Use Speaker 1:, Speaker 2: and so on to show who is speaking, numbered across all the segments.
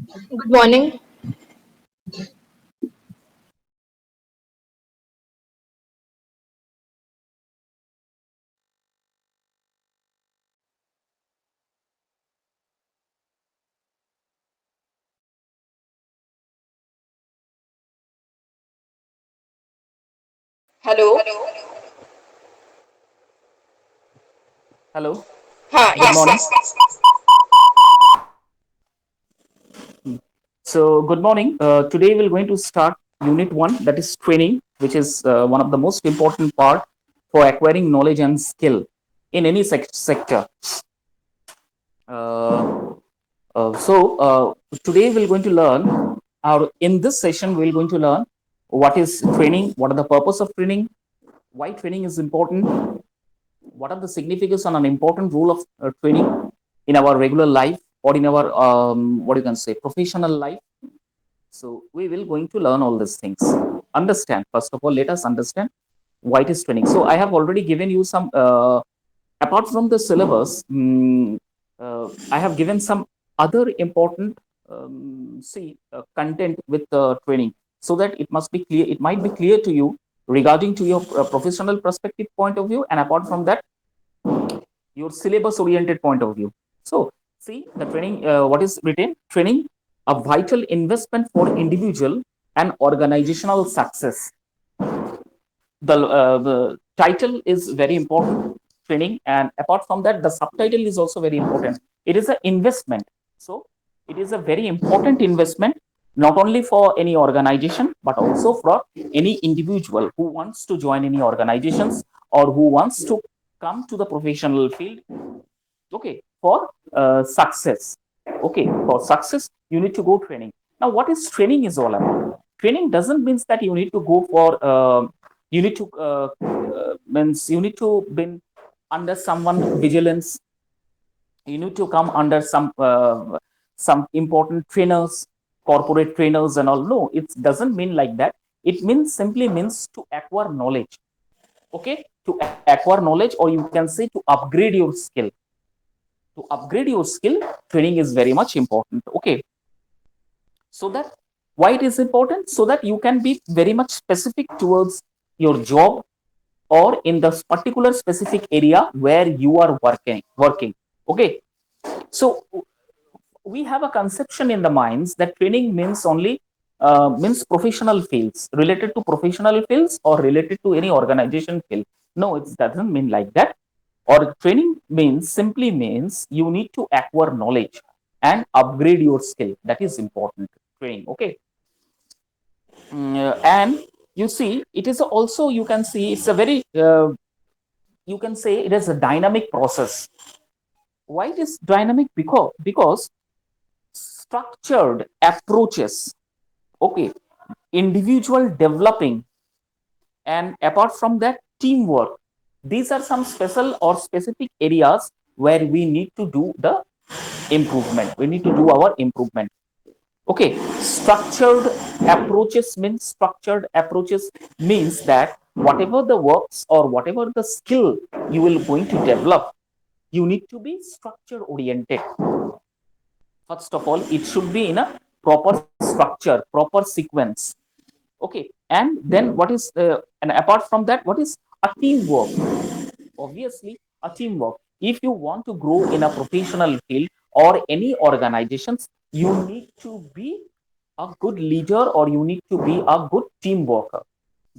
Speaker 1: Good morning.
Speaker 2: Hello.
Speaker 3: Hello, good
Speaker 2: Yes.
Speaker 3: morning. So, good morning. Today we're going to start Unit 1, that is training, which is one of the most important part for acquiring knowledge and skill in any sector. Uh, Today we're going to learn, or in this session, we're going to learn what is training, what are the purpose of training, why training is important, what are the significance and an important role of training in our regular life or in our what you can say professional life. So we will going to learn all these things. Understand, first of all, let us understand why it is training. So I have already given you some apart from the syllabus. I have given some other important content with training, so that it must be clear, it might be clear to you regarding to your professional perspective point of view, and apart from that, your syllabus oriented point of view. So, see the training, what is written? Training, a vital investment for individual and organizational success. The title is very important, training, and apart from that, the subtitle is also very important. It is an investment. So, it is a very important investment, not only for any organization, but also for any individual who wants to join any organizations or who wants to come to the professional field. Okay, for success. Okay, for success, you need to go training. Now, what is training is all about? Training doesn't means that you need to go for you need to means you need to be under someone vigilance. You need to come under some important trainers, corporate trainers and all. No, it doesn't mean like that. It means simply means to acquire knowledge. Okay, to acquire knowledge, or you can say to upgrade your skill. To upgrade your skill, training is very much important. Okay, so that, why it is important? So that you can be very much specific towards your job, or in the particular specific area where you are working. Okay, so we have a conception in the minds that training means only means professional fields, related to professional fields or related to any organization field. No, it doesn't mean like that. Or training means simply means you need to acquire knowledge and upgrade your skill. That is important. Training. Okay. And you see, it is also, you can see, it's a very you can say it is a dynamic process. Why it is dynamic? Because structured approaches, okay, individual developing, and apart from that, teamwork. These are some special or specific areas where we need to do the improvement. We need to do our improvement. Okay, structured approaches means that whatever the works or whatever the skill you will going to develop, you need to be structure oriented. First of all, it should be in a proper structure, proper sequence. Okay, and then what is and apart from that, what is a teamwork? Obviously, a teamwork. If you want to grow in a professional field or any organizations, you need to be a good leader, or you need to be a good team worker.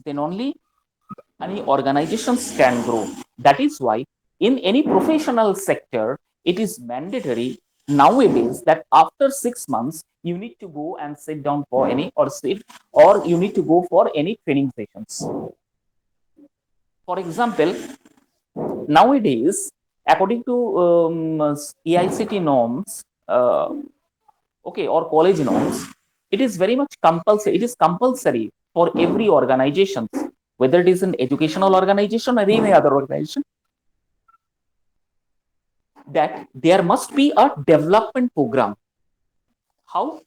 Speaker 3: Then only any organizations can grow. That is why in any professional sector, it is mandatory nowadays that after 6 months you need to go and sit down for any, or sit, or you need to go for any training sessions. For example, nowadays, according to EICT norms, okay, or college norms, it is very much compulsory. It is compulsory for every organization, whether it is an educational organization or any other organization, that there must be a development program. How?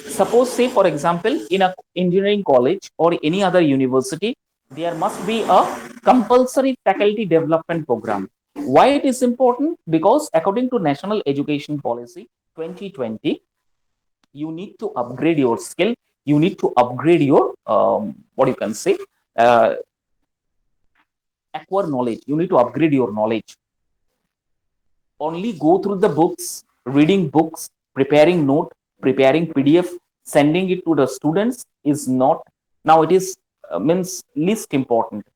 Speaker 3: Suppose, say, for example, in a engineering college or any other university, there must be a compulsory faculty development program. Why it is important? Because according to National Education Policy 2020, you need to upgrade your skill, you need to upgrade your what you can say, uh, acquire knowledge, you need to upgrade your knowledge. Only go through the books, reading books, preparing note, preparing PDF, sending it to the students is not, now it is means least important.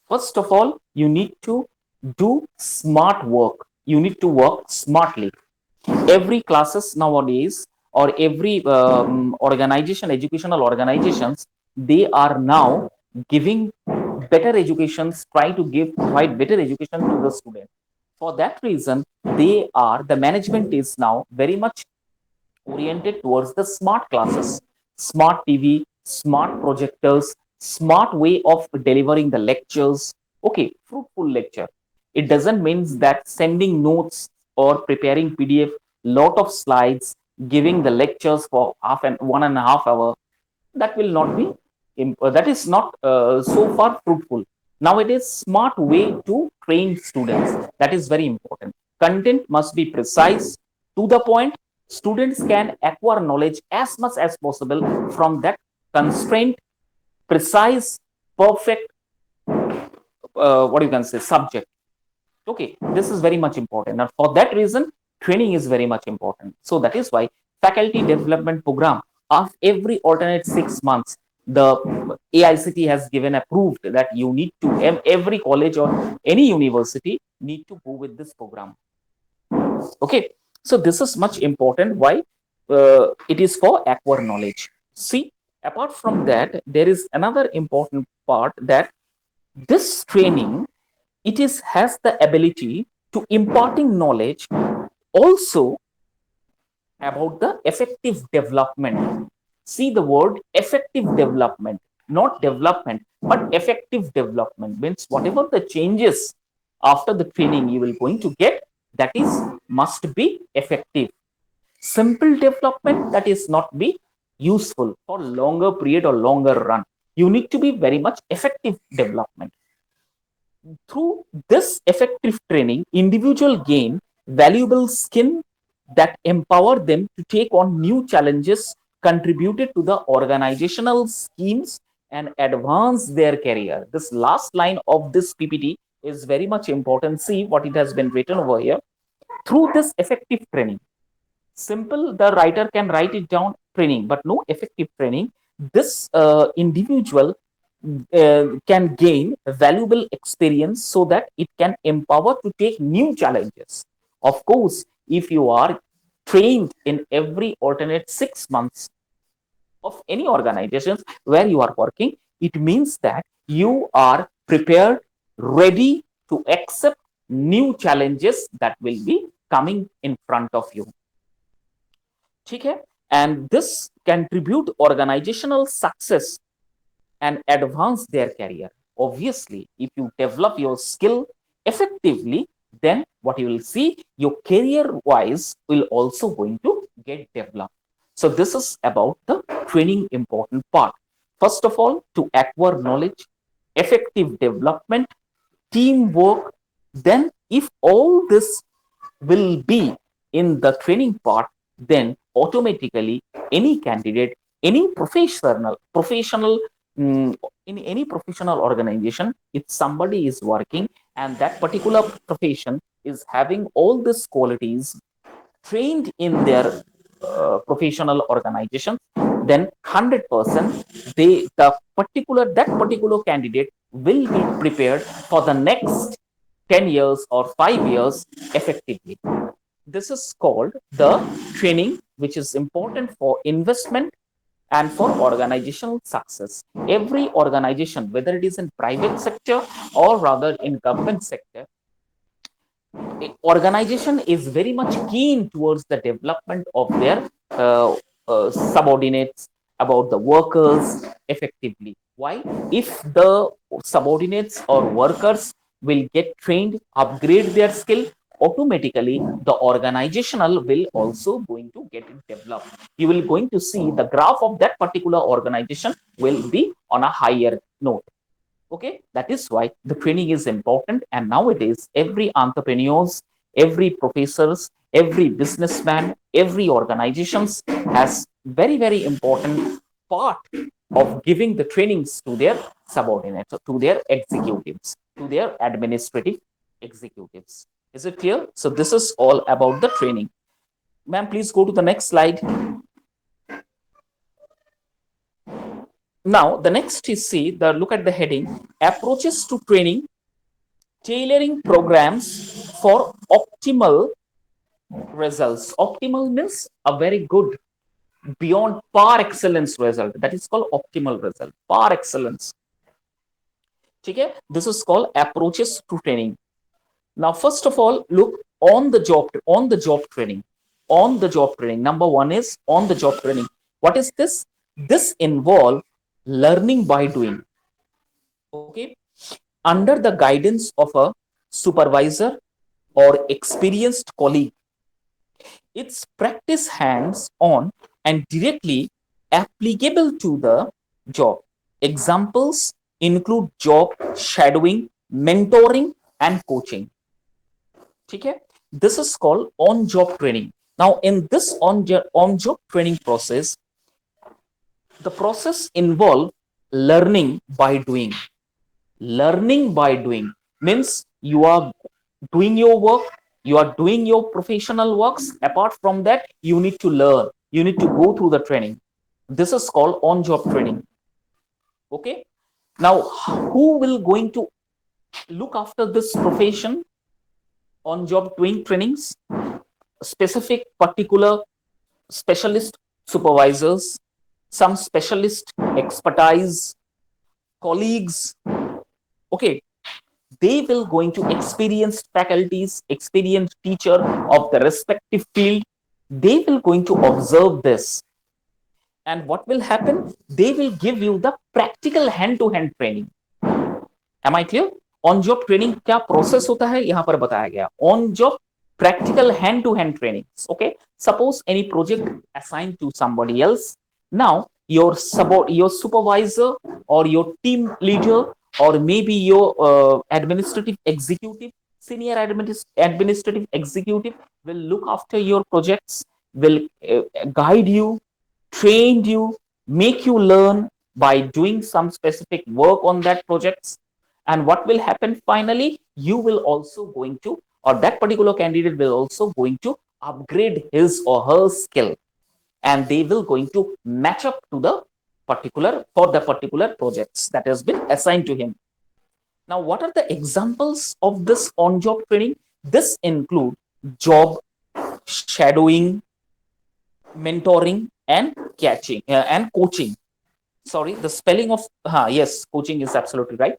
Speaker 3: First of all, you need to do smart work, you need to work smartly. Every classes nowadays, or every organization, educational organizations, they are now giving better educations, try to give provide better education to the student. For that reason, they are, the management is now very much oriented towards the smart classes, smart TV, smart projectors, smart way of delivering the lectures. Okay, fruitful lecture. It doesn't mean that sending notes or preparing PDF, lot of slides, giving the lectures for half and 1.5 hour. That will not be, that is not so far fruitful. Nowadays, smart way to train students, that is very important. Content must be precise, to the point. Students can acquire knowledge as much as possible from that constraint, precise, perfect, what you can say, subject. Okay, this is very much important, and for that reason, training is very much important. So that is why faculty development program of every alternate 6 months, the AICT has given approved that you need to, every college or any university need to go with this program. Okay, so this is much important. Why? It is for acquire knowledge. See, apart from that, there is another important part, that this training, it is has the ability to imparting knowledge also about the effective development. See the word effective development, not development, but effective development means whatever the changes after the training you will going to get, that is must be effective. Simple development, that is not be useful for longer period or longer run. You need to be very much effective development. Through this effective training, individual gain valuable skill that empower them to take on new challenges, contributed to the organizational schemes, and advance their career. This last line of this PPT is very much important. See what it has been written over here. Through this effective training, simple, the writer can write it down, training, but no effective training. This individual can gain valuable experience so that it can empower to take new challenges. Of course, if you are trained in every alternate 6 months of any organizations where you are working, it means that you are prepared, ready to accept new challenges that will be coming in front of you. ठीक है? And this contribute organizational success and advance their career. Obviously, if you develop your skill effectively, then what you will see, your career wise will also going to get developed. So this is about the training important part. First of all, to acquire knowledge, effective development, teamwork. Then if all this will be in the training part, then automatically any candidate, any professional in any professional organization, if somebody is working and that particular profession is having all these qualities trained in their professional organization, then 100% that particular candidate will be prepared for the next 10 years or 5 years effectively. This is called the training, which is important for investment and for organizational success. Every organization, whether it is in private sector or rather in government sector, organization is very much keen towards the development of their subordinates, about the workers effectively. Why? If the subordinates or workers will get trained, upgrade their skill, automatically the organizational will also going to get it developed. You will going to see the graph of that particular organization will be on a higher note. Okay, that is why the training is important. And nowadays, every entrepreneurs, every professors, every businessman, every organizations has very important part of giving the trainings to their subordinates, to their executives, to their administrative executives. Is it clear? So this is all about the training. Ma'am, please go to the next slide. Now, the next is, see, look at the heading, approaches to training, tailoring programs for optimal results. Optimal means a very good, beyond par excellence result. That is called optimal result, par excellence. Okay? This is called approaches to training. Now, first of all, look on the job training. On the job training. Number one is on the job training. What is this? This involves learning by doing. Okay, under the guidance of a supervisor or experienced colleague. It's practice hands on and directly applicable to the job. Examples include job shadowing, mentoring, and coaching. Okay? This is called on job training. Now, in this on job training process, the process involves learning by doing. Learning by doing means you are doing your work, you are doing your professional works. Apart from that, you need to learn, you need to go through the training. This is called on job training. Okay, now who will going to look after this profession on job doing trainings? Specific particular specialist supervisors, some specialist expertise colleagues. Okay, they will going to experienced faculties, experienced teacher of the respective field. They will going to observe this, and what will happen? They will give you the practical hand-to-hand training. Am I clear? On job training क्या process होता है यहाँ पर बताया गया. On job practical hand-to-hand training. Okay, suppose any project assigned to somebody else. Now your supervisor or your team leader or maybe your administrative executive, senior administrative executive will look after your projects, will guide you, train you, make you learn by doing some specific work on that projects. And what will happen finally? You will also going to, or that particular candidate will also going to upgrade his or her skill, and they will going to match up to the particular projects that has been assigned to him. Now, what are the examples of this on-job training? This include job shadowing, mentoring, and coaching. Sorry, the spelling of yes, coaching is absolutely right.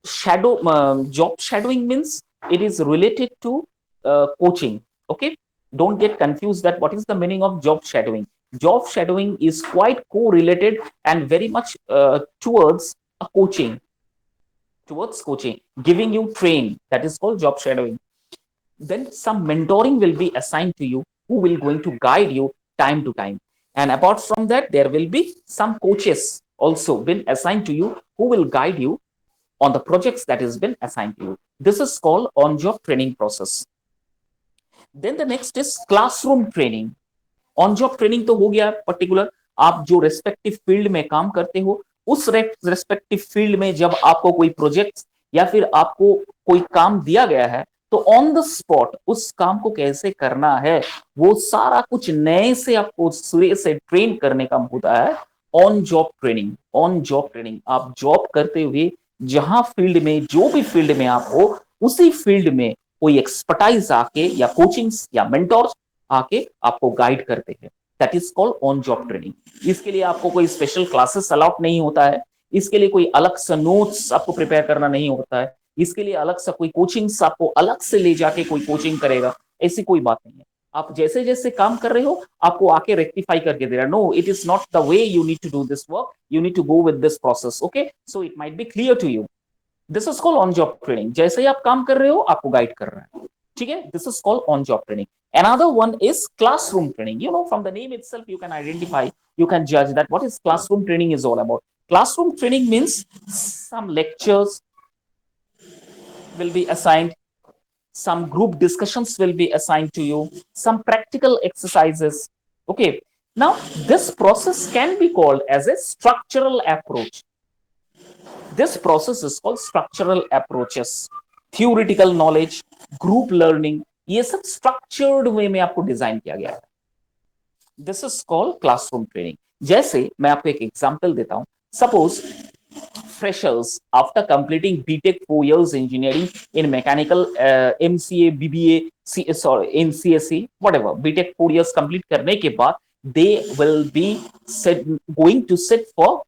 Speaker 3: Job shadowing means it is related to coaching. Okay, don't get confused that what is the meaning of job shadowing. Job shadowing is quite correlated and very much towards coaching, giving you train. That is called job shadowing. Then some mentoring will be assigned to you, who will going to guide you time to time. And apart from that, there will be some coaches also been assigned to you, who will guide you on the projects that has been assigned to you. This is called on-job training process. Then the next is classroom training. On-job training तो हो गया particular, आप जो respective field में काम करते हो, उस रेस्पेक्टिव फील्ड में जब आपको कोई प्रोजेक्ट या फिर आपको कोई काम दिया गया है, तो ऑन द स्पॉट उस काम को कैसे करना है, वो सारा कुछ नए से आपको सूर्य से ट्रेन करने का होता है on job training. On job training, आप जॉब करते हुए जहां फील्ड में, जो भी फील्ड में आप हो, उसी फील्ड में कोई एक्सपर्टाइज आके या कोचिंग्स या मेंटोर्स आके आपको गाइड करते हैं. That is called on job training. इसके लिए आपको कोई स्पेशल क्लासेस अलाउड नहीं होता है, इसके लिए कोई अलग से नोट्स आपको प्रिपेयर करना नहीं होता है, इसके लिए अलग से कोई कोचिंग्स आपको अलग से ले जाके कोई कोचिंग करेगा, ऐसी कोई बात नहीं है. आप जैसे जैसे काम कर रहे हो आपको आके रेक्टिफाई करके दे रहा है. No, it is not the way you need to do this work, you need to go with this process. Okay, so it might be clear to you. This is called on job training. जैसे ही आप काम कर रहे हो आपको guide कर रहा है. ठीक है, this is called on job training. Another one is classroom training. You know, from the name itself, you can identify, you can judge that what is classroom training is all about. Classroom training means some lectures will be assigned, some group discussions will be assigned to you, some practical exercises. Okay, Now, this process can be called as a structural approach. This process is called structural approaches. Theoretical knowledge, group learning, ये सब structured way में आपको design किया गया है. This is called classroom training. जैसे मैं आपको एक एग्जांपल देता हूं. Suppose freshers after completing BTech 4 years engineering in mechanical MCA BBA in CSE whatever BTech 4 years complete करने के बाद they will be going to sit for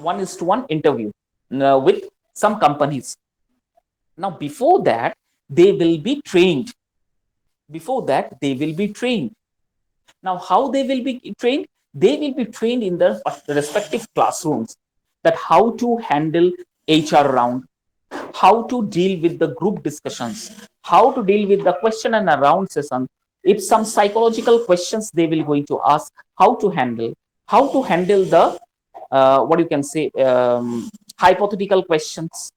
Speaker 3: 1:1 interview with some companies. Now before that they will be trained. Now how they will be trained? They will be trained in their respective classrooms, that how to handle HR round, how to deal with the group discussions, how to deal with the question and around session. If some psychological questions they will going to ask, how to handle the what you can say hypothetical questions.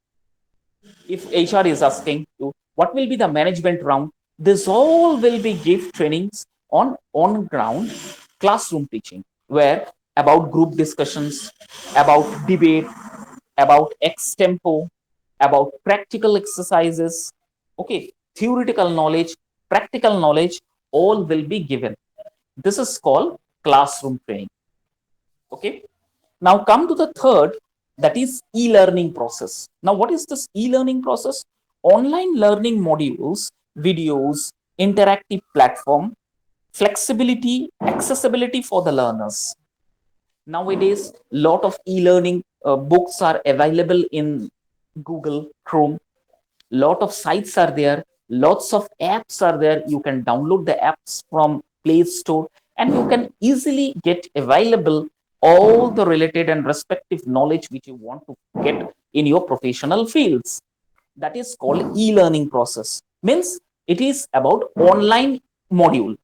Speaker 3: If HR is asking you, what will be the management round? This all will be give trainings on ground classroom teaching, where about group discussions, about debate, about extempo, about practical exercises. Okay, theoretical knowledge, practical knowledge, all will be given. This is called classroom training. Okay, now come to the third, that is e-learning process. Now what is this e-learning process? Online learning modules, videos, interactive platform, flexibility, accessibility for the learners. Nowadays lot of e-learning books are available in Google Chrome. Lot of sites are there, lots of apps are there. You can download the apps from Play Store and you can easily get available all the related and respective knowledge which you want to get in your professional fields. That is called e-learning process. Means it is about online module.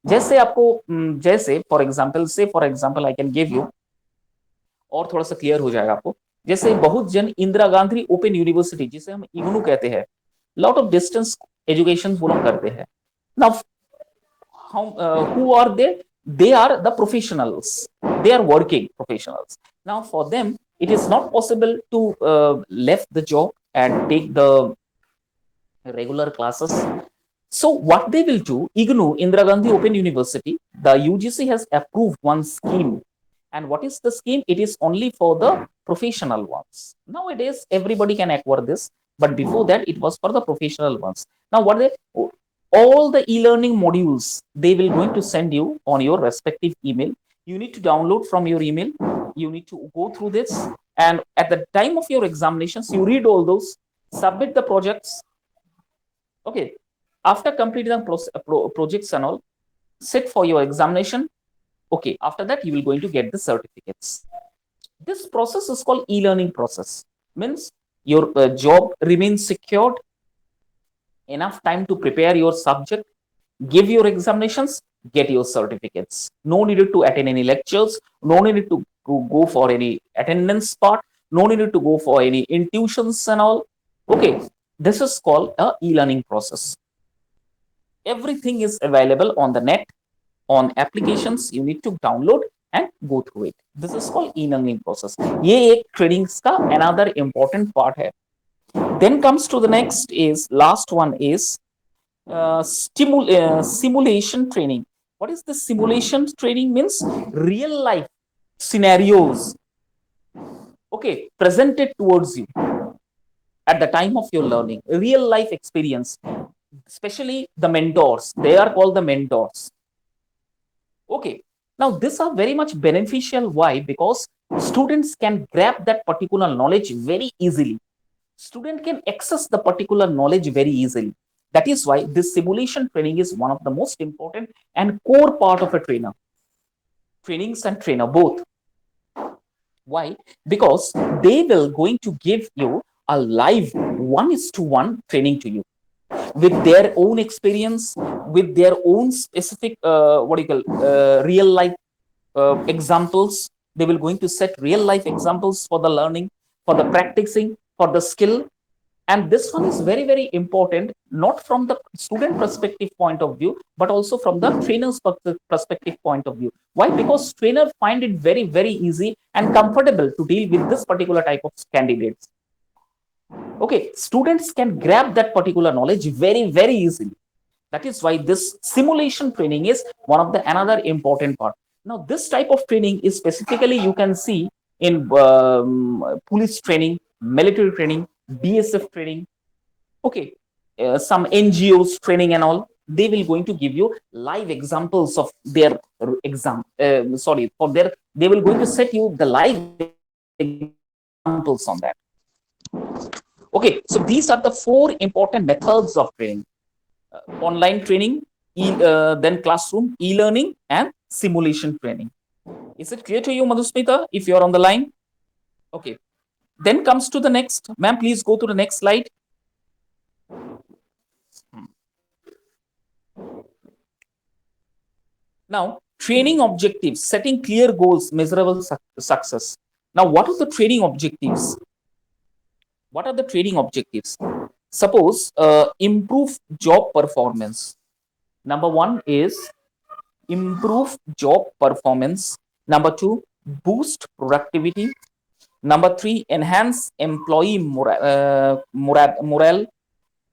Speaker 3: जैसे आपको जैसे for example I can give you, और थोड़ा सा clear हो जाएगा आपको. जैसे बहुत जन इंदिरा गांधी ओपन यूनिवर्सिटी, जिसे हम इग्नू कहते हैं, लॉट ऑफ डिस्टेंस एजुकेशन वो लोग करते हैं. Now who are they are the professionals, they are working professionals. Now for them it is not possible to left the job and take the regular classes. So what they will do, IGNOU, Indira Gandhi Open University, the UGC has approved one scheme. And what is the scheme? It is only for the professional ones. Nowadays everybody can acquire this, but before that it was for the professional ones. Now what they, all the e-learning modules they will going to send you on your respective email. You need to download from your email, you need to go through this, and at the time of your examinations you read all those, submit the projects. Okay, after completing the projects and all, sit for your examination. Okay, after that you will going to get the certificates. This process is called e-learning process. Means your job remains secured, enough time to prepare your subject, give your examinations, get your certificates. No need to attend any lectures, no need to go for any attendance part, no need to go for any intuitions and all. Okay, this is called a e-learning process. Everything is available on the net, on applications. You need to download and go through it. This is called e-learning process. ये एक trainings का another important part है. Then comes to the next is, last one is simulation training. What is the simulation training? Means real life scenarios, okay, presented towards you at the time of your learning. Real life experience, especially the mentors, they are called the mentors. Okay, now these are very much beneficial. Why? Because students can grab that particular knowledge very easily. Student can access the particular knowledge very easily. That is why this simulation training is one of the most important and core part of a trainer. Trainings and trainer both. Why? Because they will going to give you a live 1:1 training to you, with their own experience, with their own specific real life examples. They will going to set real life examples for the learning, for the practicing, for the skill, And this one is very, very important, not from the student perspective point of view, but also from the trainer's perspective point of view. Why? Because trainer find it very, very easy and comfortable to deal with this particular type of candidates. Okay, students can grab that particular knowledge very, very easily. That is why this simulation training is one of the another important part. Now, this type of training is specifically you can see in police training, military training, BSF training. Okay, some NGOs training and all. They will going to give you live examples of their exam. Sorry, for their they will going to set you the live examples on that. Okay, so these are the four important methods of training: online training, then classroom, e-learning, and simulation training. Is it clear to you, Madhusmita, if you are on the line? Okay. Then comes to the next. Ma'am, please go to the next slide. Now, training objectives, setting clear goals, measurable success. Now, what are the training objectives? What are the training objectives? Suppose improve job performance. Number one is improve job performance. Number two, boost productivity. Number three, enhance employee morale,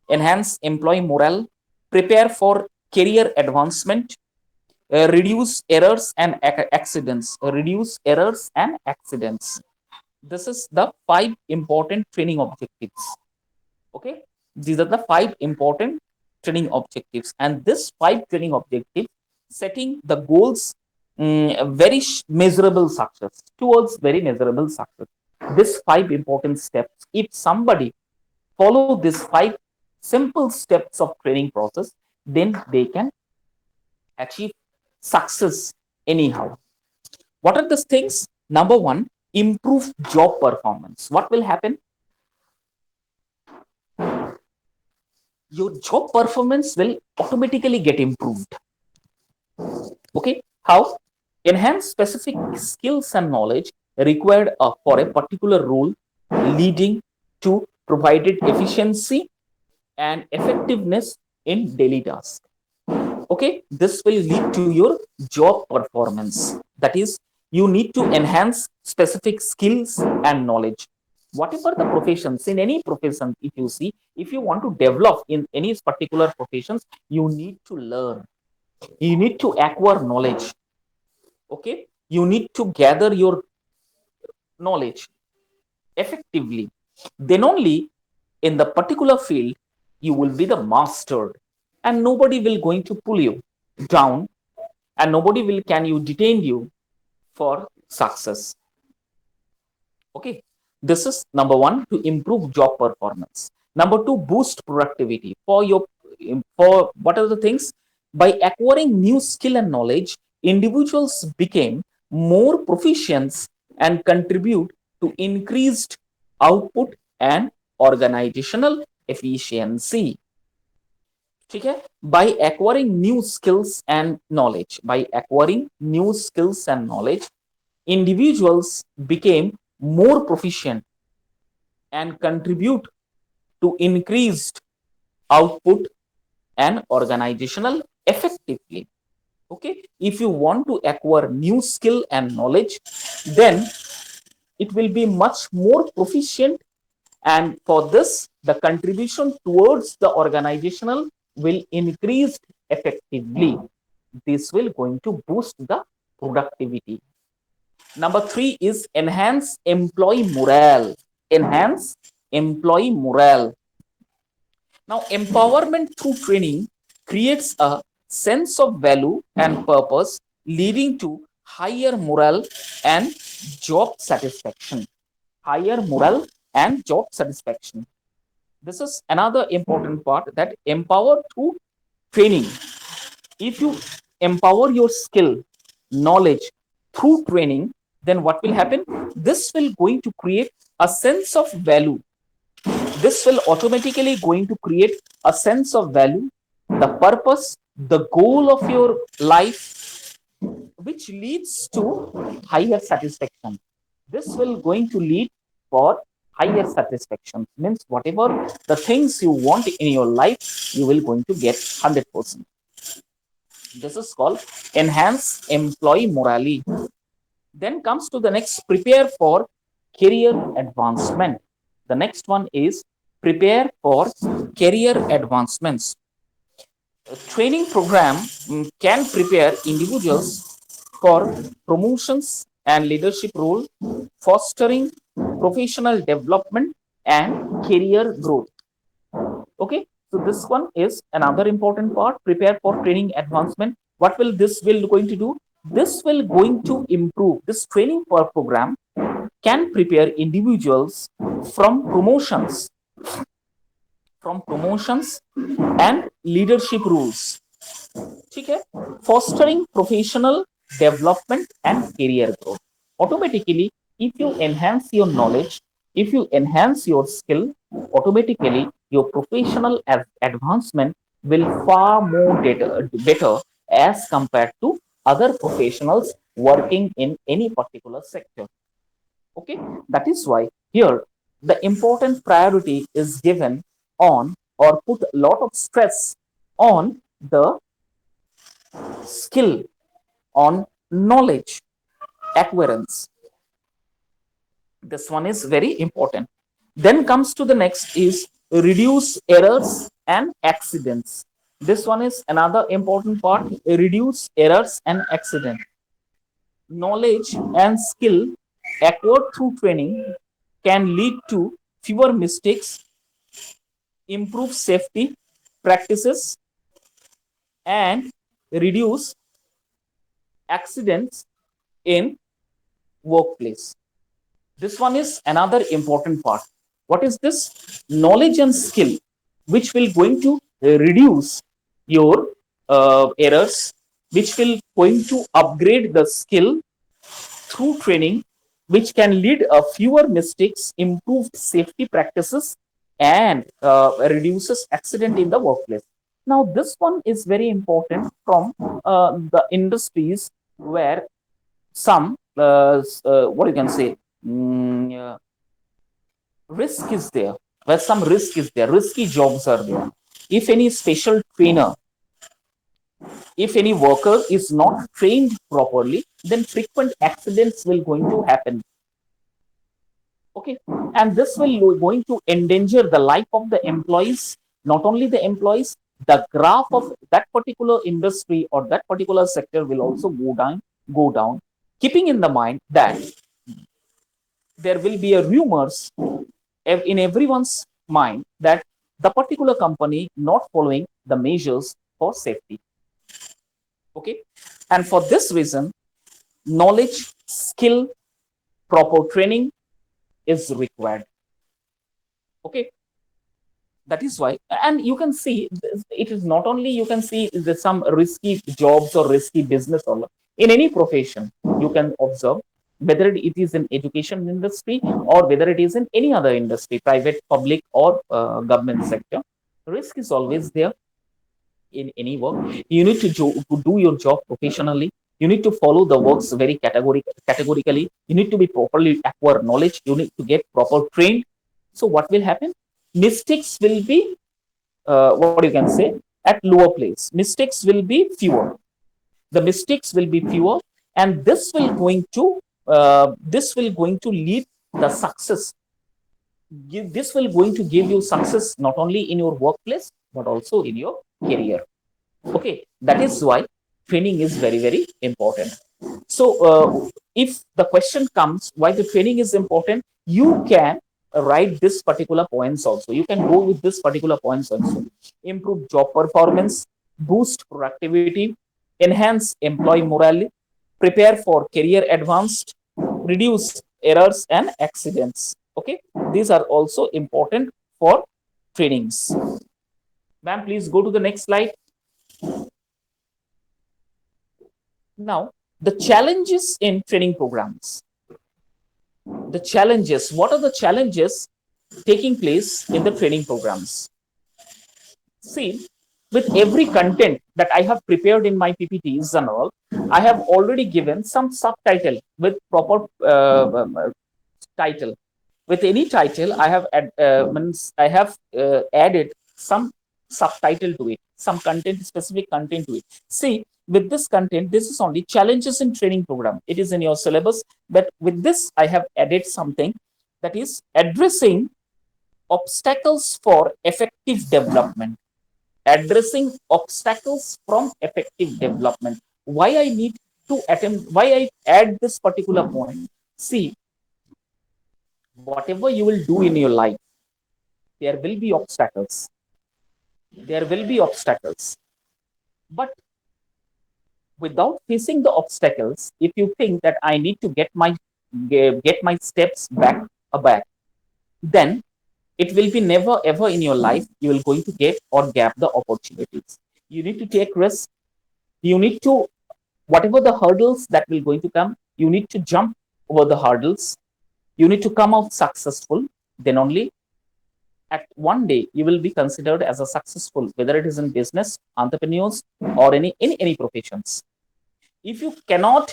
Speaker 3: enhance employee morale, prepare for career advancement, reduce errors and accidents, reduce errors and accidents. This is the 5 important training objectives. Okay, these are the 5 important training objectives, and this 5 training objectives setting the goals very measurable success, towards very measurable success. This 5 important steps, if somebody follow these 5 simple steps of training process, then they can achieve success anyhow. What are these things? Number one, improve job performance. What will happen? Your job performance will automatically get improved. Okay, how? Enhance specific skills and knowledge required for a particular role, leading to provided efficiency and effectiveness in daily tasks. Okay, this will lead to your job performance. That is, you need to enhance specific skills and knowledge. Whatever the professions, in any profession, if you see, if you want to develop in any particular professions, you need to learn, you need to acquire knowledge. Okay, you need to gather your knowledge effectively. Then only in the particular field you will be the master, and nobody will going to pull you down, and nobody will can you detain you for success. Okay, this is number one, to improve job performance. Number two, boost productivity. For what are the things? By acquiring new skill and knowledge, individuals became more proficient and contribute to increased output and organizational efficiency. ठीक है? By acquiring new skills and knowledge, individuals became more proficient and contribute to increased output and organizational effectively. Okay, if you want to acquire new skill and knowledge, then it will be much more proficient, and for this the contribution towards the organizational will increase effectively. This will going to boost the productivity. Number three is enhance employee morale. Enhance employee morale. Now, empowerment through training creates a sense of value and purpose, leading to higher morale and job satisfaction. Higher morale and job satisfaction. This is another important part, that empower through training. If you empower your skill, knowledge through training, then what will happen? This will going to create a sense of value. This will automatically going to create a sense of value, the purpose, the goal of your life, which leads to higher satisfaction. This will going to lead for higher satisfaction. Means whatever the things you want in your life, you will going to get 100%. This is called enhance employee morale. Then comes to the next, prepare for career advancement. The next one is prepare for career advancements. A training program can prepare individuals for promotions and leadership role, fostering professional development and career growth. Okay, so this one is another important part. Prepare for training advancement. What will this will going to do? This will going to improve. This training program can prepare individuals from promotions and leadership roles. Okay? Fostering professional development and career growth. Automatically, if you enhance your knowledge, if you enhance your skill, automatically your professional advancement will far more better as compared to other professionals working in any particular sector. Okay, that is why here the important priority is given on, or put a lot of stress on, the skill, on knowledge acquirance. This one is very important. Then comes to the next is reduce errors and accidents. This one is another important part. Reduce errors and accident. Knowledge and skill acquired through training can lead to fewer mistakes, improve safety practices, and reduce accidents in workplace. This one is another important part. What is this? Knowledge and skill, which will going to reduce your errors, which will going to upgrade the skill through training, which can lead a fewer mistakes, improved safety practices, and reduces accident in the workplace. Now, this one is very important from the industries where some what you can say, risk is there, where some risk is there, risky jobs are there. If any special trainer, if any worker is not trained properly, then frequent accidents will going to happen. Okay, and this will going to endanger the life of the employees. Not only the employees, the graph of that particular industry or that particular sector will also go down, keeping in the mind that there will be a rumors in everyone's mind that the particular company not following the measures for safety. Okay, and for this reason, knowledge, skill, proper training is required. Okay, that is why, and you can see it is not only, you can see there's some risky jobs or risky business, or in any profession you can observe, whether it is in education industry or whether it is in any other industry, private, public, or government sector, risk is always there. In any work, you need to do your job professionally. You need to follow the works very categorically. You need to be properly acquire knowledge. You need to get proper trained. So what will happen? Mistakes will be what you can say, at lower place. Mistakes will be fewer. The mistakes will be fewer, and this will going to lead the success. This will going to give you success not only in your workplace but also in your career. Okay, that is why training is very, very important. So if the question comes why the training is important, you can write this particular points also. You can go with this particular points also. Improve job performance, boost productivity, enhance employee morale, prepare for career advanced, reduce errors and accidents. Okay, these are also important for trainings. Ma'am, please go to the next slide. Now, the challenges in training programs. The challenges, what are the challenges taking place in the training programs? See, with every content that I have prepared in my PPTs and all, I have already given some subtitle with proper title. With any title, I have added some subtitle to it, some content, specific content to it. See, with this content, this is only challenges in training program. It is in your syllabus, but with this, I have added something that is addressing obstacles for effective development. Addressing obstacles from effective development. Why I need to attempt? Why I add this particular point? See, whatever you will do in your life, there will be obstacles. There will be obstacles. But without facing the obstacles, if you think that I need to get my steps back, then it will be never ever in your life you will going to get or gap the opportunities. You need to take risks. You need to, whatever the hurdles that will going to come, you need to jump over the hurdles. You need to come out successful. Then only at one day you will be considered as a successful, whether it is in business, entrepreneurs, or any professions. If you cannot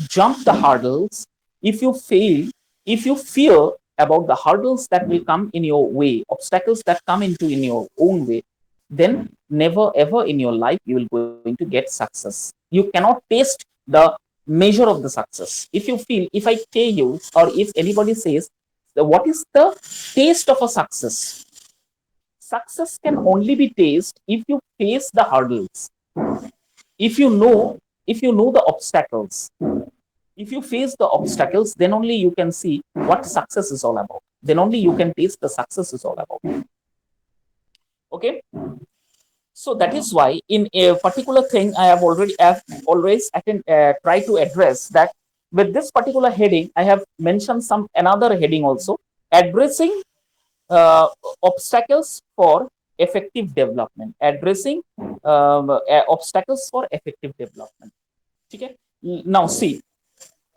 Speaker 3: jump the hurdles, if you fail, if you fear about the hurdles that will come in your way, obstacles that come into in your own way, then never ever in your life you will going to get success. You cannot taste the measure of the success. If you feel, if I tell you, or if anybody says, what is the taste of a success? Success can only be tasted if you face the hurdles. If you know, if you know the obstacles, if you face the obstacles, then only you can see what success is all about. Then only you can taste the success is all about. Okay. So that is why in a particular thing I have always try to address that. With this particular heading, I have mentioned some another heading also, addressing uh, obstacles for effective development. Addressing obstacles for effective development. Okay. Now see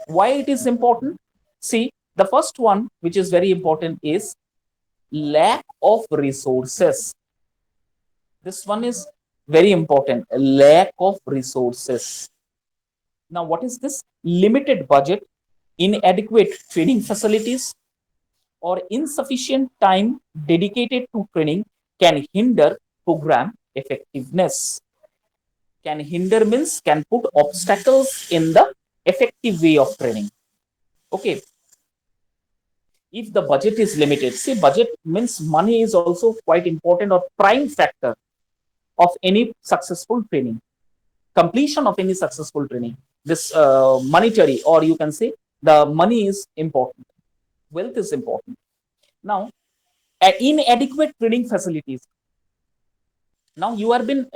Speaker 3: why it is important. See, the first one which is very important is lack of resources. This one is very important. Lack of resources. Now, what is this? Limited budget, inadequate training facilities, or insufficient time dedicated to training can hinder program effectiveness. Can hinder means can put obstacles in the effective way of training. Okay. If the budget is limited, see, budget means money is also quite important or prime factor of any successful training, completion of any successful training. This monetary, or you can say the money is important, wealth is important. Now, inadequate training facilities. Now you are been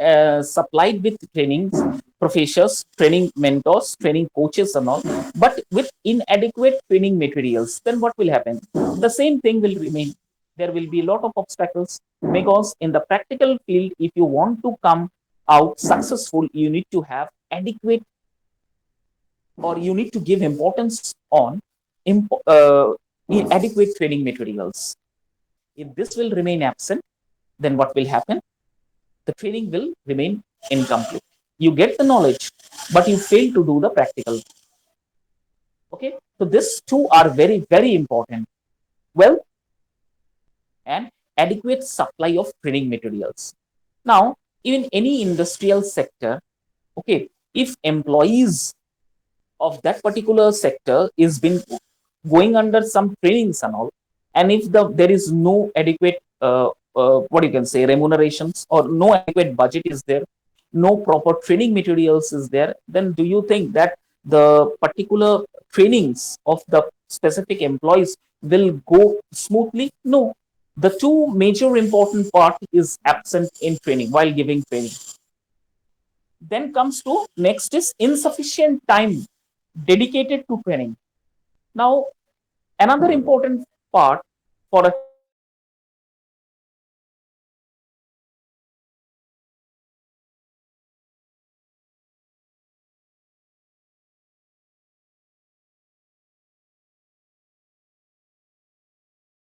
Speaker 3: supplied with trainings, professors, training mentors, training coaches, and all, but with inadequate training materials. Then what will happen? The same thing will remain. There will be a lot of obstacles because in the practical field, if you want to come out successful, you need to have adequate, or you need to give importance on adequate training materials. If this will remain absent, then what will happen? The training will remain incomplete. You get the knowledge, but you fail to do the practical. Okay, so these two are very, very important. Well, and adequate supply of training materials. Now, in any industrial sector, okay, if employees of that particular sector is been going under some trainings and all, and if there is no adequate what you can say remunerations, or no adequate budget is there, no proper training materials is there, then do you think that the particular trainings of the specific employees will go smoothly? No. The two major important part is absent in training while giving training. Then comes to next is insufficient time dedicated to training. Now, another important part for a training program is insufficient time dedicated to training. Now, insufficient time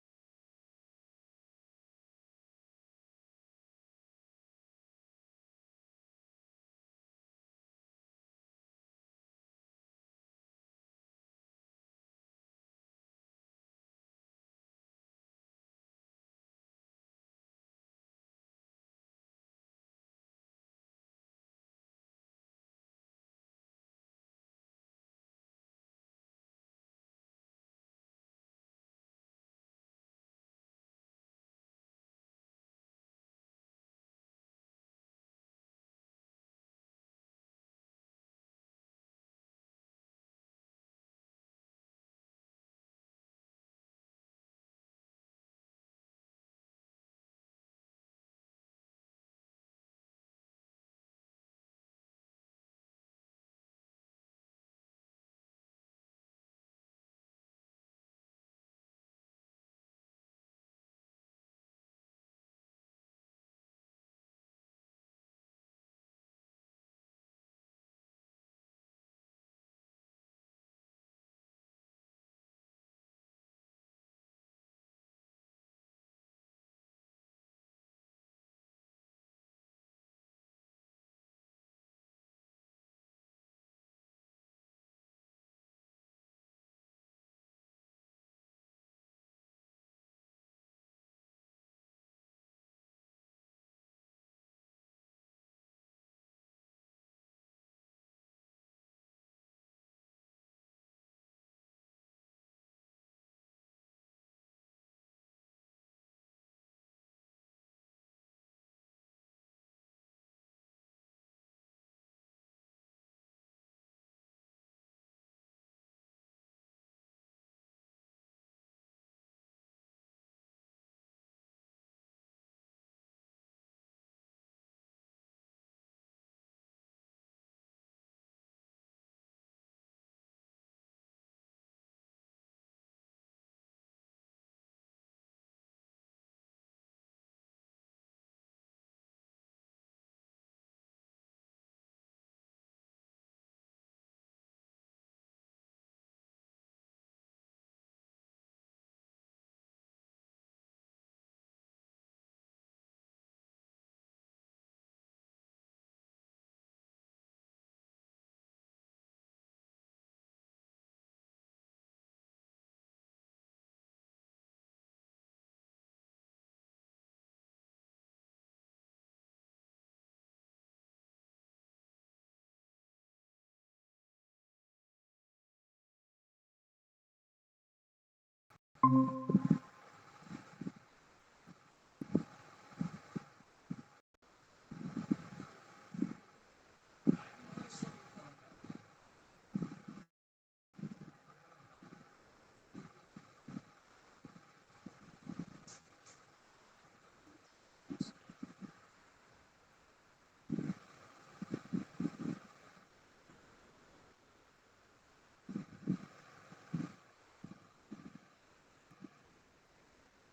Speaker 3: dedicated to training.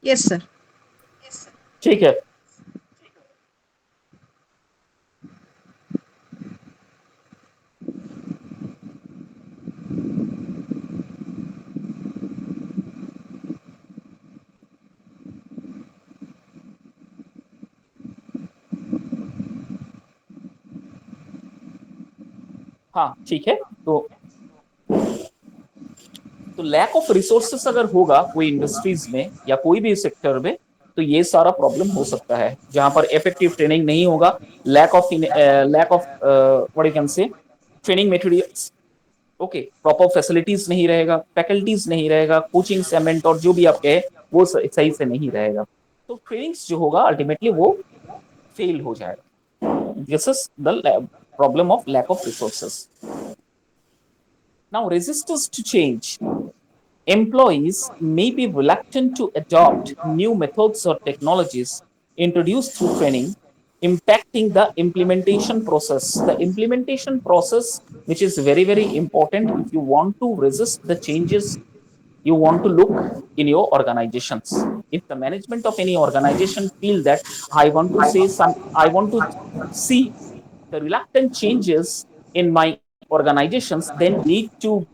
Speaker 1: Yes, sir.
Speaker 3: ठीक है. हाँ, ठीक है. तो lack of resources अगर होगा कोई industries में या कोई भी सेक्टर में, तो ये सारा प्रॉब्लम हो सकता है. जहां पर इफेक्टिव ट्रेनिंग नहीं होगा, lack of what you can say training materials. Okay, proper facilities नहीं रहेगा, फैकल्टीज नहीं रहेगा, कोचिंग सेमेंट और जो भी आप कहे वो सही से नहीं रहेगा. तो ट्रेनिंग्स जो होगा अल्टीमेटली वो फेल हो जाएगा. This is the problem of lack of resources. Now resistance to change. Employees may be reluctant to adopt new methods or technologies introduced through training, impacting the implementation process. The implementation process, which is very, very important if you want to resist the changes you want to look in your organizations. If the management of any organization feel that I want to see the reluctant changes in my organizations, then need to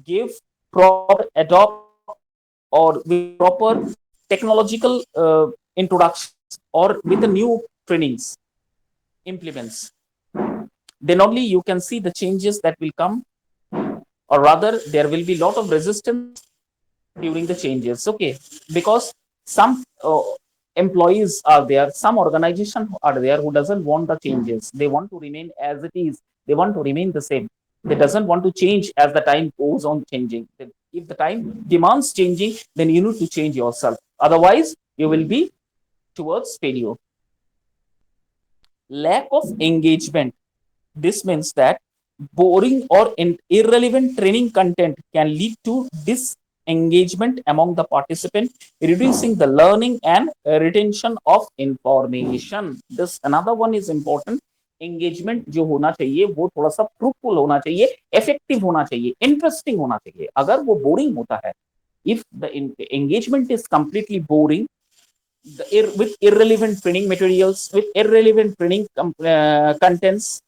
Speaker 3: give proper adopt or with proper technological introductions or with the new trainings implements, then only you can see the changes that will come, or rather there will be a lot of resistance during the changes. Okay, because some employees are there, some organization are there who doesn't want the changes, they want to remain as it is, they want to remain the same, they doesn't want to change as the time goes on changing. If the time demands changing, then you need to change yourself, otherwise you will be towards failure. Lack of engagement. This means that boring or irrelevant training content can lead to disengagement among the participant, reducing the learning and retention of information. This another one is important. Engagement जो होना चाहिए वो थोड़ा सा fruitful होना चाहिए, effective होना चाहिए, इंटरेस्टिंग होना चाहिए. अगर वो बोरिंग होता है, if the engagement is completely boring, with irrelevant training materials, with irrelevant training contents,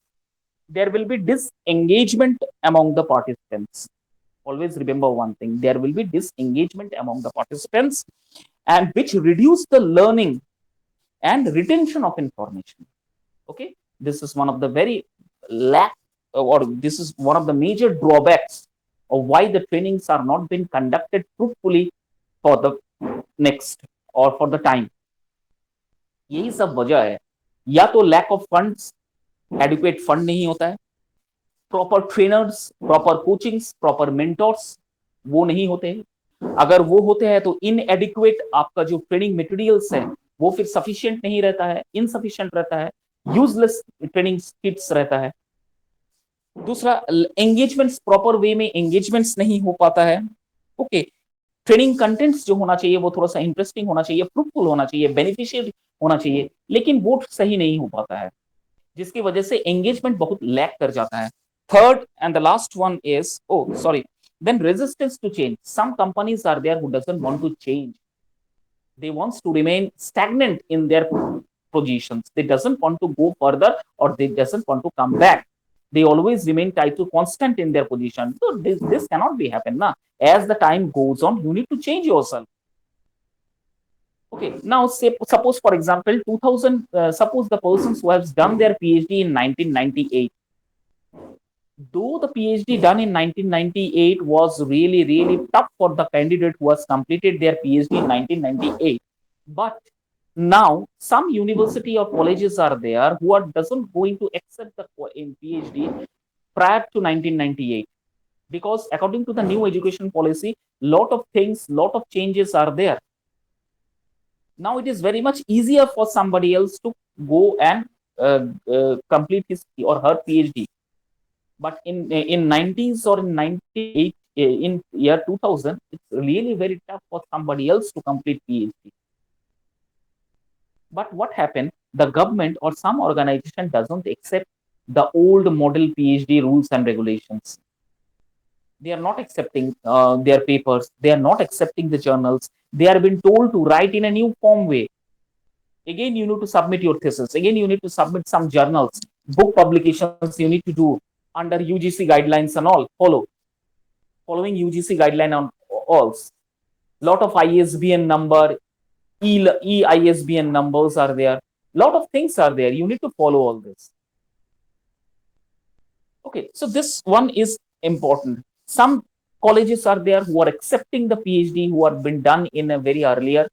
Speaker 3: there will be disengagement among the participants. Always remember one thing, there will be disengagement among the participants, and which reduce the learning and retention of information. Okay, this is one of the very lack, or this is one of the major drawbacks of why the trainings are not being conducted fruitfully for the next or for the time. यही सब वजह है. या तो lack of funds, adequate fund नहीं होता है, proper trainers, proper coachings, proper mentors वो नहीं होते हैं. अगर वो होते हैं तो इनएडिक्वेट आपका जो ट्रेनिंग मटेरियल्स है वो फिर सफिशिएंट नहीं रहता है, इनसफिशिएंट रहता है, यूजलेस ट्रेनिंग किट्स रहता है. दूसरा, एंगेजमेंट्स, प्रॉपर वे में एंगेजमेंट्स नहीं हो पाता है. ओके, ट्रेनिंग कंटेंट्स जो होना चाहिए वो थोड़ा सा इंटरेस्टिंग होना चाहिए, फ्रूटफुल होना चाहिए, बेनिफिशियल होना चाहिए, लेकिन वो सही नहीं हो पाता है, जिसकी वजह से एंगेजमेंट बहुत लैक कर जाता है. Third and the last one is, oh sorry, then resistance to change. Some companies are there who doesn't want to change, they wants to remain stagnant in their positions, they doesn't want to go further or they doesn't want to come back, they always remain tied to constant in their position. So this cannot be happen na. As the time goes on, you need to change yourself. Okay, now say, suppose for example 2000, suppose the persons who have done their PhD in 1998, though the PhD done in 1998 was really, really tough for the candidate who has completed their PhD in 1998, but now some university or colleges are there who are doesn't going to accept the in PhD prior to 1998. because according to the new education policy, lot of things, lot of changes are there. Now it is very much easier for somebody else to go and complete his or her PhD. But in 90s or in 98 in year 2000, it's really very tough for somebody else to complete PhD. But what happened? The government or some organization doesn't accept the old model PhD rules and regulations. They are not accepting their papers. They are not accepting the journals. They are being told to write in a new form way. Again, you need to submit your thesis. Again, you need to submit some journals, book publications you need to do under UGC guidelines and all. Following UGC guideline on all. Lot of ISBN number, EISBN numbers are there. Lot of things are there. You need to follow all this. Okay, so this one is important. Some colleges are there who are accepting the PhD who have been done in a very earlier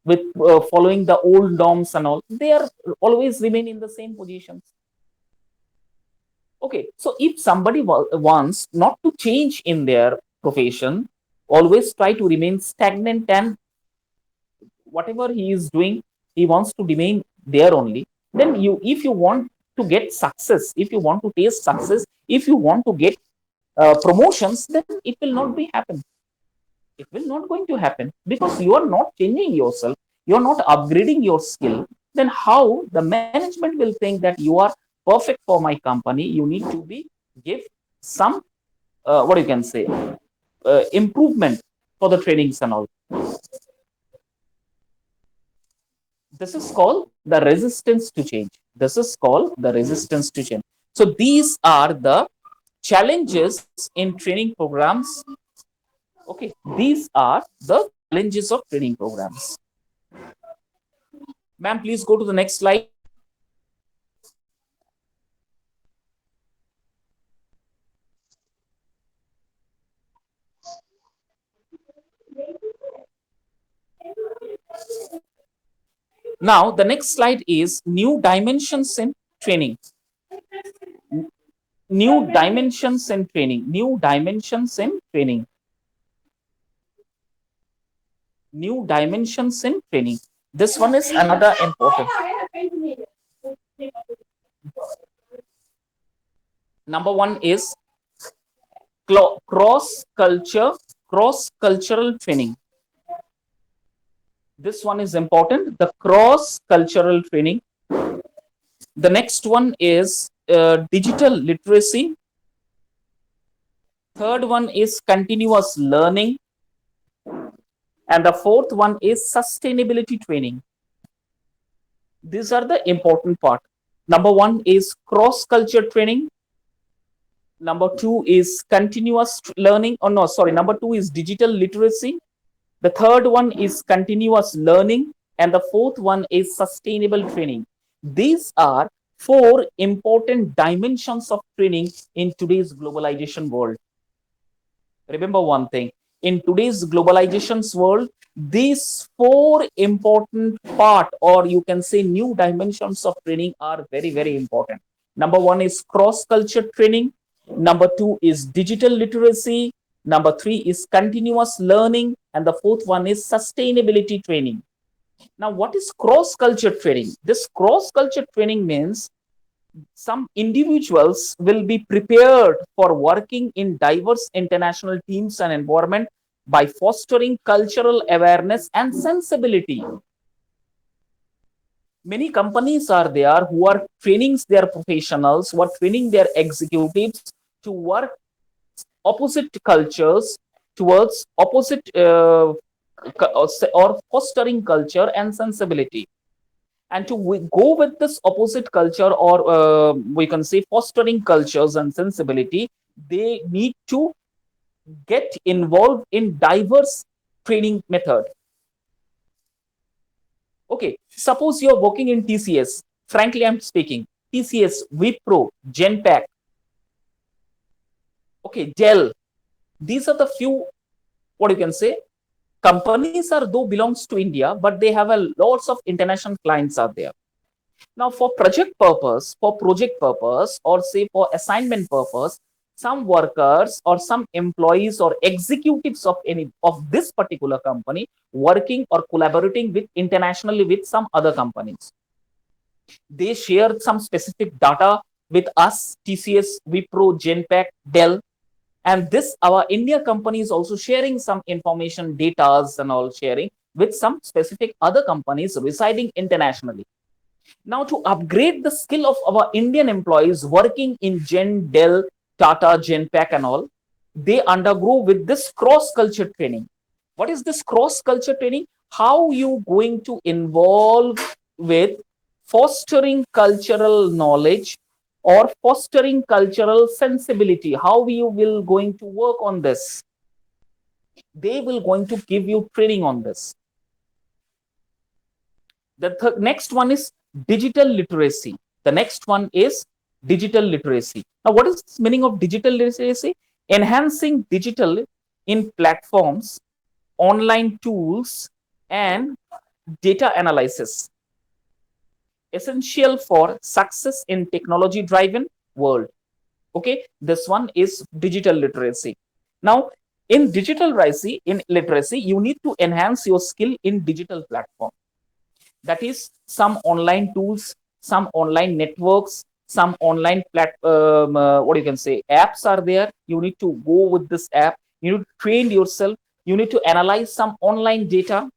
Speaker 3: with following the old norms and all. They are always remain in the same positions. Okay, so if somebody wants not to change in their profession, always try to remain stagnant, and whatever he is doing, he wants to remain there only. Then you, if you want to get success, if you want to taste success, if you want to get promotions, then it will not be happen. It will not going to happen because you are not changing yourself. You are not upgrading your skill. Then how the management will think that you are perfect for my company? You need to be give some what you can say improvement for the trainings and all. This is called the resistance to change. This is called the resistance to change. So these are the challenges in training programs. Okay, these are the challenges of training programs. Ma'am, please go to the next slide. Now, the next slide is new dimensions in training. New dimensions in training. New dimensions in training. New dimensions in training. This one is another important. Number one is cross-cultural training. This one is important, the cross-cultural training. The next one is digital literacy. Third one is continuous learning. And the fourth one is sustainability training. These are the important part. Number one is cross-culture training. Number two is continuous learning. Oh, no, sorry. Number two is digital literacy. The third one is continuous learning. And the fourth one is sustainable training. These are four important dimensions of training in today's globalization world. Remember one thing, in today's globalization's world, these four important part, or you can say new dimensions of training, are very, very important. Number one is cross-culture training. Number two is digital literacy. Number three is continuous learning. And the fourth one is sustainability training. Now, what is cross-culture training? This cross-culture training means some individuals will be prepared for working in diverse international teams and environment by fostering cultural awareness and sensibility. Many companies are there who are training their professionals, who are training their executives to work opposite cultures towards opposite or fostering culture and sensibility. And to go with this opposite culture, or we can say fostering cultures and sensibility, they need to get involved in diverse training method. Okay, suppose you're working in TCS. Frankly, I'm speaking, TCS, Wipro, Genpact, okay, Dell. These are the few, what you can say, companies are though belongs to India, but they have a lots of international clients are there. Now, for project purpose, or say for assignment purpose, some workers or some employees or executives of any of this particular company working or collaborating with internationally with some other companies. They shared some specific data with us, TCS, Wipro, Genpact, Dell, and this our India company is also sharing some information, data and all sharing with some specific other companies residing internationally. Now, to upgrade the skill of our Indian employees working in Gen, Dell, Tata, Genpact, and all, they undergo with this cross-culture training. What is this cross-culture training? How you going to involve with fostering cultural knowledge or fostering cultural sensibility? How you will going to work on this? They will going to give you training on this. The next one is digital literacy. The next one is digital literacy. Now, what is the meaning of digital literacy? Enhancing digital in platforms, online tools, and data analysis. Essential for success in technology driven world. Okay, this one is digital literacy. Now, in literacy, you need to enhance your skill in digital platform. That is some online tools, some online networks, some online what you can say apps are there. You need to go with this app. You need to train yourself. You need to analyze some online data.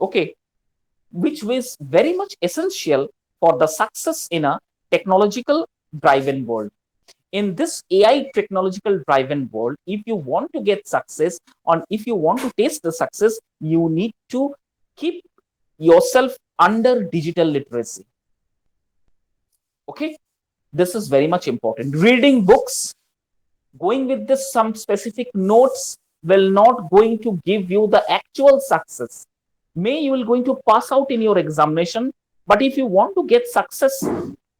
Speaker 3: Okay, which was very much essential for the success in a technological driven world. In this AI technological driven world, if you want to get success, or if you want to taste the success, you need to keep yourself under digital literacy. Okay, this is very much important. Reading books, going with this some specific notes will not going to give you the actual success. May you will going to pass out in your examination, but if you want to get success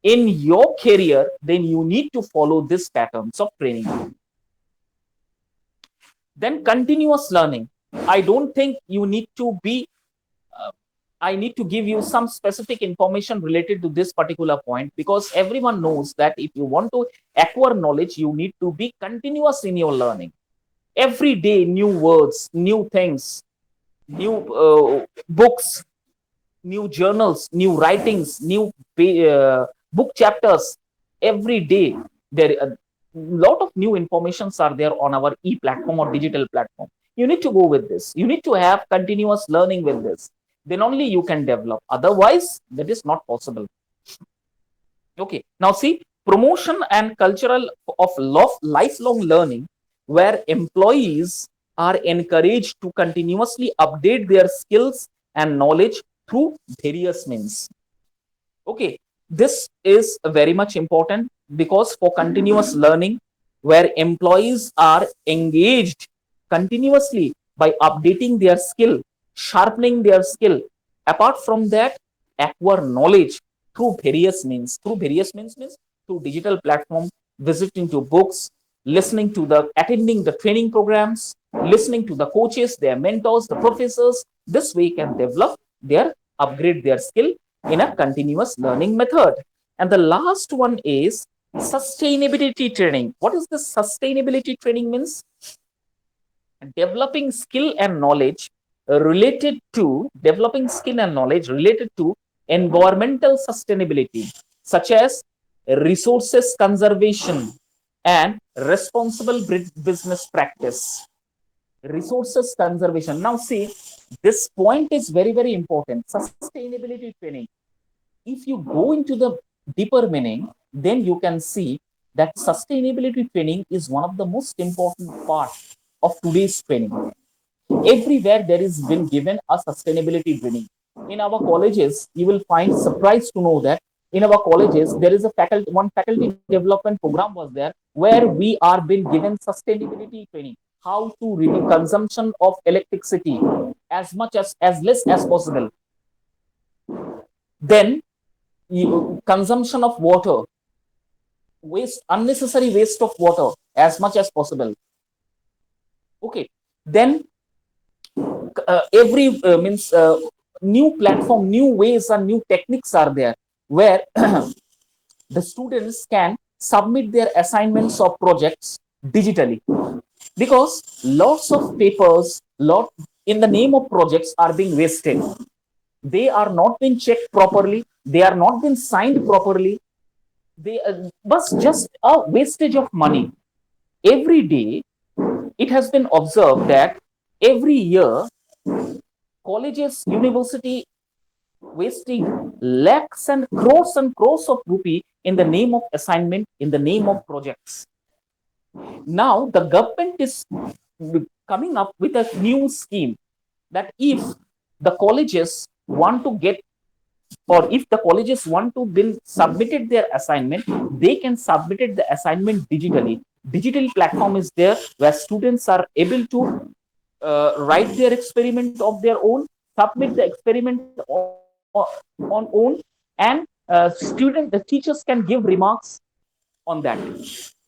Speaker 3: in your career, then you need to follow this patterns of training. Then continuous learning. I don't think you need to be I need to give you some specific information related to this particular point, because everyone knows that if you want to acquire knowledge, you need to be continuous in your learning. Every day, new words, new things, new books, new journals, new writings, new book chapters. Every day, there a lot of new informations are there on our e-platform or digital platform. You need to go with this. You need to have continuous learning with this. Then only you can develop. Otherwise, that is not possible. Okay. Now see, promotion and cultural of lifelong learning, where employees are encouraged to continuously update their skills and knowledge through various means. Okay, this is very much important, because for continuous learning, where employees are engaged continuously by updating their skill, sharpening their skill. Apart from that, acquire knowledge through various means. Through various means means through digital platform, visiting to books, listening to attending the training programs, listening to the coaches, their mentors, the professors. This way can develop upgrade their skill in a continuous learning method. And the last one is sustainability training. What is the sustainability training means? Developing skill and knowledge related to environmental sustainability, such as resources conservation and responsible business practice. Resources conservation. Now see, this point is very, very important. Sustainability training. If you go into the deeper meaning, then you can see that sustainability training is one of the most important parts of today's training. Everywhere there is been given a sustainability training. In our colleges, you will find surprised to know that in our colleges there is one faculty development program was there, where we are being given sustainability training, how to reduce consumption of electricity as much as less as possible. Then consumption of water, unnecessary waste of water as much as possible. Okay, then every means new platform, new ways and new techniques are there, where the students can submit their assignments or projects digitally, because lots of papers, lot in the name of projects are being wasted. They are not being checked properly. They are not being signed properly. They but just a wastage of money. Every day, it has been observed that every year, colleges, university wasting lakhs and crores of rupee in the name of assignment, in the name of projects. Now the government is coming up with a new scheme that if the colleges want to get, or if the colleges want to build submitted their assignment, they can submit the assignment digitally. Digital platform is there where students are able to write their experiment of their own, submit the experiment on own, and the teachers can give remarks on that.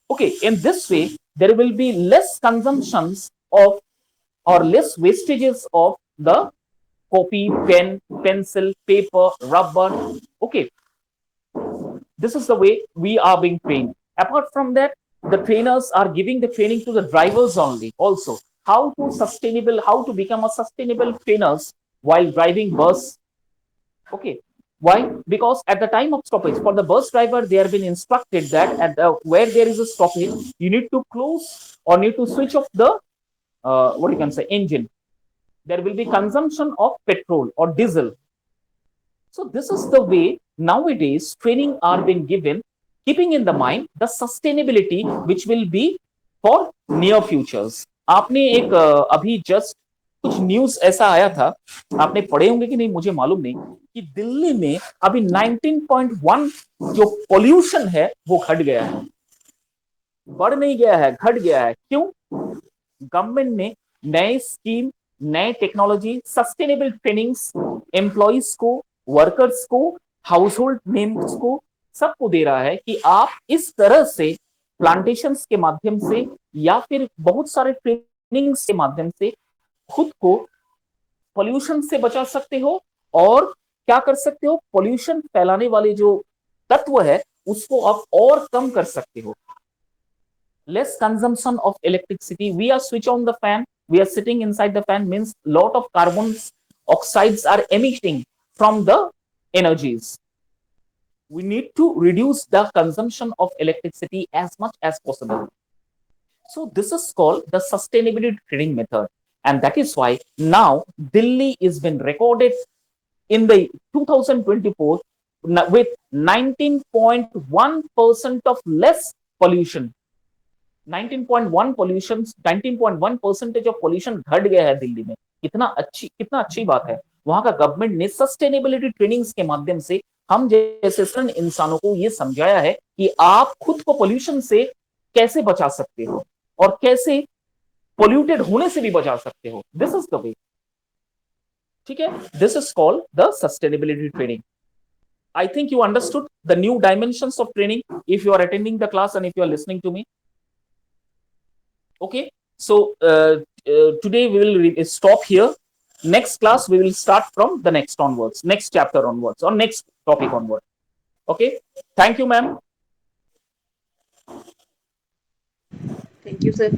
Speaker 3: Okay, in this way, there will be less consumptions of, or less wastages of the copy, pen, pencil, paper, rubber. Okay, this is the way we are being trained. Apart from that, the trainers are giving the training to the drivers only. Also, how to become a sustainable trainers while driving bus. Okay, why? Because at the time of stoppage, for the bus driver, they have been instructed that where there is a stoppage, you need to close or need to switch off the what you can say engine. There will be consumption of petrol or diesel. So this is the way nowadays training are being given, keeping in the mind the sustainability which will be for near futures. आपने एक अभी just कुछ news ऐसा आया था, आपने पढ़े होंगे कि नहीं मुझे मालूम नहीं, कि दिल्ली में अभी 19.1 जो पोल्यूशन है वो घट गया है, बढ़ नहीं गया है, घट गया है। क्यों? गवर्नमेंट ने नए स्कीम, नए टेक्नोलॉजी, सस्टेनेबल ट्रेनिंग्स एम्प्लॉइज को, वर्कर्स को, हाउस होल्ड नेम्स को, सबको दे रहा है कि आप इस तरह से प्लांटेशंस के माध्यम से या फिर बहुत सारे ट्रेनिंग्स के माध्यम से खुद को पोल्यूशन से बचा सकते हो, और क्या कर सकते हो, पोल्यूशन फैलाने वाले जो तत्व है उसको आप और कम कर सकते हो। less consumption of electricity. We are switch on the fan. We are sitting inside the fan, means lot of carbon oxides are emitting from the energies. We need to reduce the consumption of electricity as much as possible. So this is called the sustainability training method, and that is why now Delhi is been recorded in the 2024 with 19.1% of less pollution. 19.1 percentage of pollution घट गया है दिल्ली में। कितना अच्छी बात है। वहां का गवर्नमेंट ने सस्टेनेबिलिटी ट्रेनिंग्स के माध्यम से हम जैसे सरल इंसानों को ये समझाया है कि आप खुद को पोल्यूशन से कैसे बचा सकते हो और कैसे पोल्यूटेड होने से भी बचा सकते हो। This is the way. ठीक है, this is called the sustainability training. I think you understood the new dimensions of training if you are attending the class and if you are listening to me. Okay, so today we will stop here. Next class we will start from the next onwards, next chapter onwards, or next topic onward. Okay, thank you, ma'am.
Speaker 1: Thank you, sir.